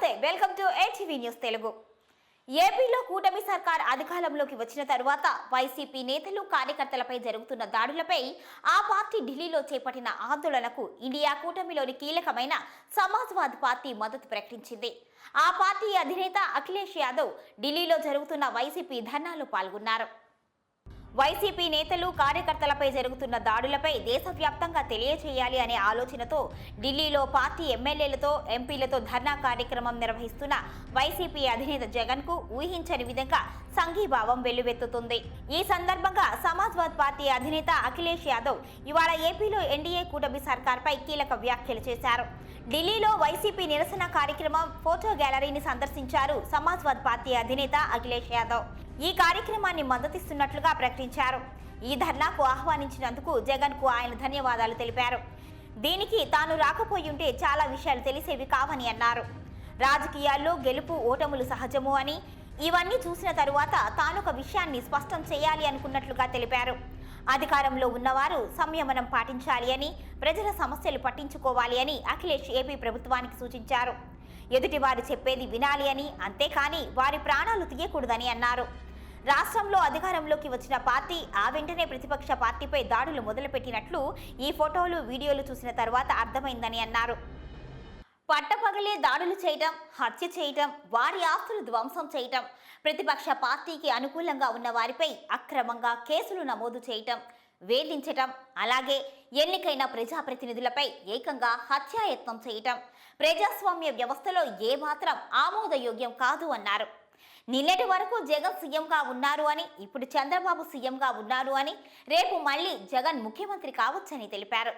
నమస్తే, welcome to ATV news Telugu. ఏపీలో కూటమి సర్కార్ అధికారంలోకి వచ్చిన తరువాత వైసీపీ నేతలు కార్యకర్తలపై జరుగుతున్న దాడులపై ఆ పార్టీ ఢిల్లీలో చేపట్టిన ఆందోళనకు ఇండియా కూటమిలోని కీలకమైన సమాజ్వాదీ పార్టీ మద్దతు ప్రకటించింది. ఆ పార్టీ అధినేత అఖిలేష్ యాదవ్ ఢిల్లీలో జరుగుతున్న వైసీపీ ధర్నాలో పాల్గొన్నారు. వైసీపీ నేతలు కార్యకర్తలపై జరుగుతున్న దాడులపై దేశవ్యాప్తంగా తెలియజేయాలి అనే ఆలోచనతో ఢిల్లీలో పార్టీ ఎమ్మెల్యేలతో ఎంపీలతో ధర్నా కార్యక్రమం నిర్వహిస్తున్న వైసీపీ అధినేత జగన్ కు ఊహించని విధంగా సంఘీభావం వెల్లువెత్తుతుంది. ఈ సందర్భంగా సమాజ్వాదీ పార్టీ అధినేత అఖిలేష్ యాదవ్ ఇవాళ ఏపీలో ఎన్డీఏ కూటమి సర్కార్పై కీలక వ్యాఖ్యలు చేశారు. ఢిల్లీలో వైసీపీ నిరసన కార్యక్రమం ఫోటో గ్యాలరీని సందర్శించారు సమాజ్వాదీ పార్టీ అధినేత అఖిలేష్ యాదవ్. ఈ కార్యక్రమాన్ని మద్దతిస్తున్నట్లుగా ప్రకటించారు. ఈ ధర్నాకు ఆహ్వానించినందుకు జగన్ కు ఆయన ధన్యవాదాలు తెలిపారు. దీనికి తాను రాకపోయుంటే చాలా విషయాలు తెలిసేవి కావని అన్నారు. రాజకీయాల్లో గెలుపు ఓటములు సహజము అని, ఇవన్నీ చూసిన తరువాత తానొక విషయాన్ని స్పష్టం చేయాలి అనుకున్నట్లుగా తెలిపారు. అధికారంలో ఉన్నవారు సంయమనం పాటించాలి అని, ప్రజల సమస్యలు పట్టించుకోవాలి అని అఖిలేష్ ఏపీ ప్రభుత్వానికి సూచించారు. ఎదుటివారు చెప్పేది వినాలి అని, అంతేకాని వారి ప్రాణాలు తీయకూడదని అన్నారు. రాష్ట్రంలో అధికారంలోకి వచ్చిన పార్టీ ఆ వెంటనే ప్రతిపక్ష పార్టీపై దాడులు మొదలుపెట్టినట్లు ఈ ఫోటోలు వీడియోలు చూసిన తర్వాత అర్థమైందని అన్నారు. పట్టపగలే దాడులు చేయటం, హత్య చేయటం, వారి ఆస్తులు ధ్వంసం చేయటం, ప్రతిపక్ష పార్టీకి అనుకూలంగా ఉన్న వారిపై అక్రమంగా కేసులు నమోదు చేయటం, వేధించటం, అలాగే ఎన్నికైన ప్రజాప్రతినిధులపై ఏకంగా హత్యాయత్నం చేయటం ప్రజాస్వామ్య వ్యవస్థలో ఏమాత్రం ఆమోదయోగ్యం కాదు అన్నారు. నిన్నటి వరకు జగన్ సీఎంగా ఉన్నారు అని, ఇప్పుడు చంద్రబాబు సీఎంగా ఉన్నారు అని, రేపు మళ్లీ జగన్ ముఖ్యమంత్రి కావచ్చని తెలిపారు.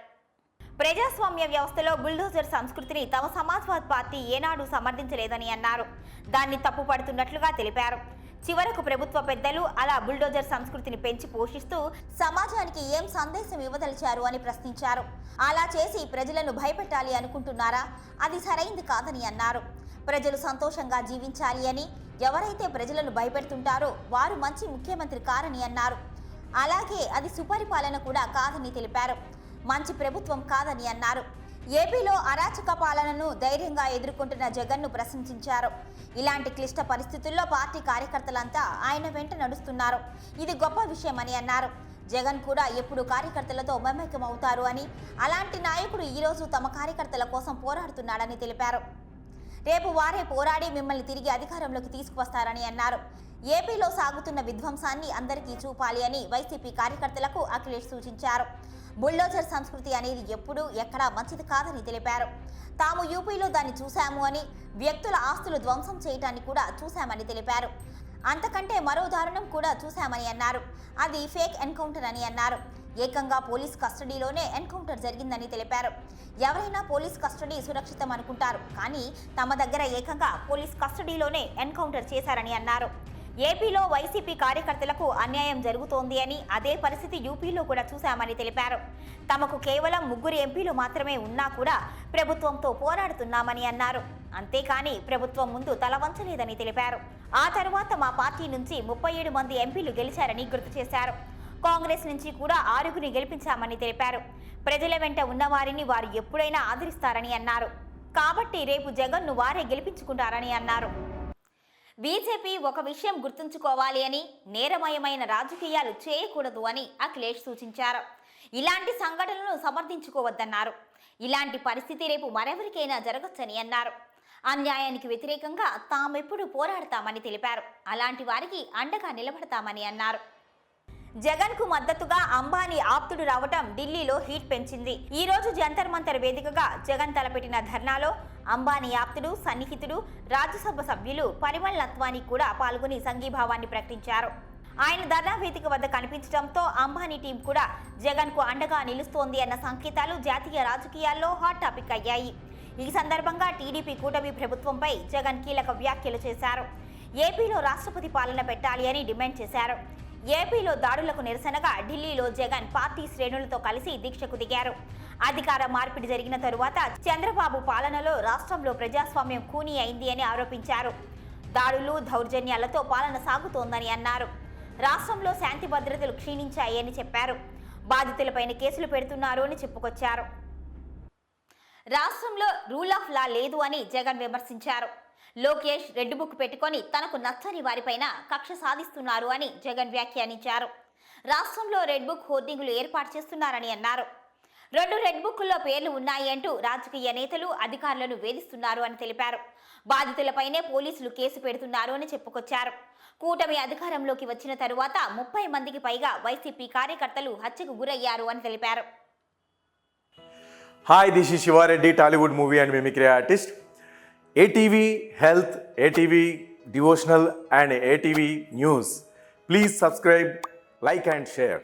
ప్రజాస్వామ్య వ్యవస్థలో బుల్డోజర్ సంస్కృతిని తమ సమాజ్వాదీ పార్టీ ఏనాడు సమర్థించలేదని అన్నారు. దాన్ని తప్పుపడుతున్నట్లుగా తెలిపారు. చివరకు ప్రభుత్వ పెద్దలు అలా బుల్డోజర్ సంస్కృతిని పెంచి పోషిస్తూ సమాజానికి ఏం సందేశం ఇవ్వదలిచారు అని ప్రశ్నించారు. అలా చేసి ప్రజలను భయపెట్టాలి అనుకుంటున్నారా? అది సరైంది కాదని అన్నారు. ప్రజలు సంతోషంగా జీవించాలి అని, ఎవరైతే ప్రజలను భయపెడుతుంటారో వారు మంచి ముఖ్యమంత్రి కారని అన్నారు. అలాగే అది సుపరిపాలన కూడా కాదని తెలిపారు. మంచి ప్రభుత్వం కాదని అన్నారు. ఏపీలో అరాచక పాలనను ధైర్యంగా ఎదుర్కొంటున్న జగన్ను ప్రశంసించారు. ఇలాంటి క్లిష్ట పరిస్థితుల్లో పార్టీ కార్యకర్తలంతా ఆయన వెంట నడుస్తున్నారు. ఇది గొప్ప విషయమని అన్నారు. జగన్ కూడా ఎప్పుడు కార్యకర్తలతో మమేకం అవుతారు అని, అలాంటి నాయకుడు ఈరోజు తమ కార్యకర్తల కోసం పోరాడుతున్నాడని తెలిపారు. రేపు వారే పోరాడి మిమ్మల్ని తిరిగి అధికారంలోకి తీసుకువస్తారని అన్నారు. ఏపీలో సాగుతున్న విధ్వంసాన్ని అందరికీ చూపాలి అని వైసీపీ కార్యకర్తలకు అఖిలేష్ సూచించారు. బుల్డోజర్ సంస్కృతి అనేది ఎప్పుడూ ఎక్కడా మంచిది కాదని తెలిపారు. తాము యూపీలో దాన్ని చూశాము అని, వ్యక్తుల ఆస్తులు ధ్వంసం చేయటాన్ని కూడా చూశామని తెలిపారు. అంతకంటే మరో దారుణం కూడా చూశామని అన్నారు. అది ఫేక్ ఎన్కౌంటర్ అని అన్నారు. ఏకంగా పోలీస్ కస్టడీలోనే ఎన్కౌంటర్ జరిగిందని తెలిపారు. ఎవరైనా పోలీస్ కస్టడీ సురక్షితం అనుకుంటారు, కానీ తమ దగ్గర ఏకంగా పోలీస్ కస్టడీలోనే ఎన్కౌంటర్ చేశారని అన్నారు. ఏపీలో వైసీపీ కార్యకర్తలకు అన్యాయం జరుగుతోంది అని, అదే పరిస్థితి యూపీలో కూడా చూశామని తెలిపారు. తమకు కేవలం 3 ఎంపీలు మాత్రమే ఉన్నా కూడా ప్రభుత్వంతో పోరాడుతున్నామని అన్నారు. అంతేకాని ప్రభుత్వం ముందు తలవంచలేదని తెలిపారు. ఆ తర్వాత మా పార్టీ నుంచి 37 మంది ఎంపీలు గెలిచారని గుర్తు చేశారు. కాంగ్రెస్ నుంచి కూడా 6గురిని గెలిపించామని తెలిపారు. ప్రజల వెంట ఉన్నవారిని వారు ఎప్పుడైనా ఆదరిస్తారని అన్నారు. కాబట్టి రేపు జగన్ను వారే గెలిపించుకుంటారని అన్నారు. బీజేపీ ఒక విషయం గుర్తుంచుకోవాలి అని, నేరమయమైన రాజకీయాలు చేయకూడదు అని అఖిలేష్ సూచించారు. ఇలాంటి సంఘటనలను సమర్థించుకోవద్దన్నారు. ఇలాంటి పరిస్థితి రేపు మరెవరికైనా జరగచ్చని అన్నారు. అన్యాయానికి వ్యతిరేకంగా తామెప్పుడు పోరాడతామని తెలిపారు. అలాంటి వారికి అండగా నిలబడతామని అన్నారు. జగన్ కు మద్దతుగా అంబానీ ఆప్తుడు రావటం ఢిల్లీలో హీట్ పెంచింది. ఈ రోజు జంతర్ మంతర్ వేదికగా జగన్ తలపెట్టిన ధర్నాలో అంబానీ ఆప్తుడు, సన్నిహితుడు, రాజ్యసభ సభ్యులు పరిమళ్ నత్వానీ కూడా పాల్గొని సంఘీభావాన్ని ప్రకటించారు. ఆయన ధర్నా వేదిక వద్ద కనిపించడంతో అంబానీ టీం కూడా జగన్ కు అండగా నిలుస్తోంది అన్న సంకేతాలు జాతీయ రాజకీయాల్లో హాట్ టాపిక్ అయ్యాయి. ఈ సందర్భంగా టీడీపీ కూటమి ప్రభుత్వంపై జగన్ కీలక వ్యాఖ్యలు చేశారు. ఏపీలో రాష్ట్రపతి పాలన పెట్టాలి అని డిమాండ్ చేశారు. ఏపీలో దాడులకు నిరసనగా ఢిల్లీలో జగన్ పార్టీ శ్రేణులతో కలిసి దీక్షకు దిగారు. అధికార మార్పిడి జరిగిన తరువాత చంద్రబాబు పాలనలో రాష్ట్రంలో ప్రజాస్వామ్యం ఖూనీ అయింది అని ఆరోపించారు. దాడులు, దౌర్జన్యాలతో పాలన సాగుతోందని అన్నారు. రాష్ట్రంలో శాంతి భద్రతలు క్షీణించాయని చెప్పారు. బాధితులపైన కేసులు పెడుతున్నారు అని చెప్పుకొచ్చారు. రాష్ట్రంలో రూల్ ఆఫ్ లా లేదు అని జగన్ విమర్శించారు. లోకేష్ రెడ్ బుక్ పెట్టుకొని తనకు నచ్చని వారిపైన కక్ష సాధిస్తున్నారు అని జగన్ వ్యాఖ్యానించారు. రాష్ట్రంలో రెడ్ బుక్ హోర్డింగులు ఏర్పాటు చేస్తున్నారని అన్నారు. 2 రెడ్ బుక్ల్లో పేర్లు ఉన్నాయి అంటూ రాజకీయ నేతలు అధికారులను వేధిస్తున్నారు అని తెలిపారు. బాధితులపైనే పోలీసులు కేసు పెడుతున్నారు అని చెప్పుకొచ్చారు. కూటమి అధికారంలోకి వచ్చిన తరువాత 30 మందికి పైగా వైసీపీ కార్యకర్తలు హత్యకు గురయ్యారు అని తెలిపారు. Hi, this is Shiva Reddy, Tollywood movie and mimicry artist. ATV Health, ATV Devotional and ATV News. Please subscribe, like and share.